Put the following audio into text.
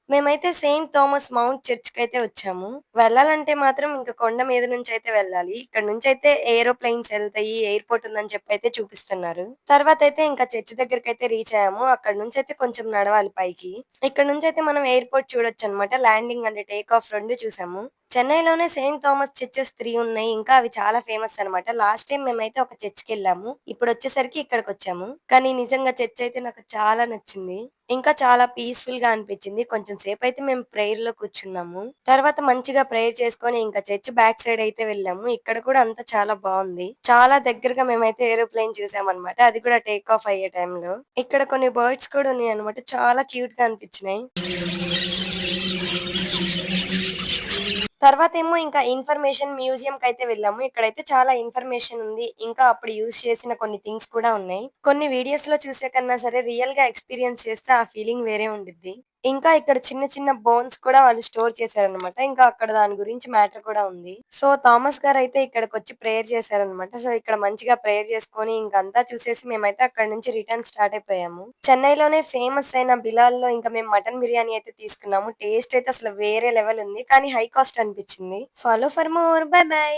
మేమైతే Saint Thomas mount చర్చ్‌కైతే వచ్చాము. వెళ్ళాలంటే మాత్రం ఇంక కొండ మీద నుంచయితే వెళ్ళాలి. ఇక్కడ నుంచయితే ఏరోప్లేన్స్ ఎళ్తాయి. ఎయిర్‌పోర్ట్ ఉందని చెప్పైతే చూపిస్తున్నారు. తర్వాతయితే ఇంకా చర్చ్ దగ్గరికైతే రీచ్ అయ్యాము. అక్కడి నుంచయితే కొంచెం నడవాలి పైకి. ఇక్కడ నుంచయితే మనం ఎయిర్‌పోర్ట్ చూడొచ్చనమాట. ల్యాండింగ్ అండ్ టేక్ ఆఫ్ 2 చూసాము. చెన్నైలోనే సెయింట్ థామస్ చర్చెస్ 3 ఉన్నాయి. ఇంకా అవి చాలా ఫేమస్ అనమాట. లాస్ట్ టైమ్ మేమైతే ఒక చర్చ్‌కెళ్ళాము. ఇప్పుడొచ్చేసరికి ఇక్కడికొచ్చాము. కానీ నిజంగా చర్చ్ అయితే నాకు చాలా నచ్చింది. ఇంకా చాలా పీస్‌ఫుల్‌గా అనిపిచ్చింది. కొంచెం సేపయితే మేము ప్రేయర్‌లో కూర్చున్నాము. తర్వాత మంచిగా ప్రేయర్ చేసుకొని ఇంకా చర్చ్ బ్యాక్ సైడ్ అయితే వెళ్ళాము. ఇక్కడ కూడా అంతా చాలా బావుంది. చాలా దగ్గరగా మేమైతే ఏరోప్లేన్ చూసామనమాట. అది కూడా టేక్ ఆఫ్ అయ్యే టైంలో. ఇక్కడ కొన్ని బర్డ్స్ కూడా ఉన్నాయన్నమాట. చాలా క్యూట్‌గా అనిపిచ్చినాయి. తర్వాతేమో ఇంకా ఇన్ఫర్మేషన్ మ్యూజియంకయితే వెళ్ళాము. ఇక్కడైతే చాలా ఇన్ఫర్మేషన్ ఉంది. ఇంకా అప్పుడు యూజ్ చేసిన కొన్ని థింగ్స్ కూడా ఉన్నాయి. కొన్ని వీడియోస్‌లో చూసే కన్నా సరే రియల్‌గా ఎక్స్‌పీరియన్స్ చేస్తే ఆ ఫీలింగ్ వేరే ఉండిద్ది. ఇంకా ఇక్కడ చిన్న చిన్న బోన్స్ కూడా వాళ్ళు స్టోర్ చేశారనమాట. ఇంకా అక్కడ దాని గురించి మ్యాటర్ కూడా ఉంది. సో, థామస్ గారైతే ఇక్కడికొచ్చి ప్రేయర్ చేశారనమాట. సో, ఇక్కడ మంచిగా ప్రేయర్ చేసుకొని ఇంకంతా చూసేసి మేమైతే అక్కడి నుంచి రిటర్న్ స్టార్ట్ అయిపోయాము. చెన్నైలోనే ఫేమస్ అయిన బిలాల్‌లో ఇంకా మేము మటన్ బిర్యానీ అయితే తీసుకున్నాము. టేస్ట్ అయితే అసలు వేరే లెవెల్ ఉంది. కానీ హై కాస్ట్ అనిపిచ్చింది. Follow for more. By by.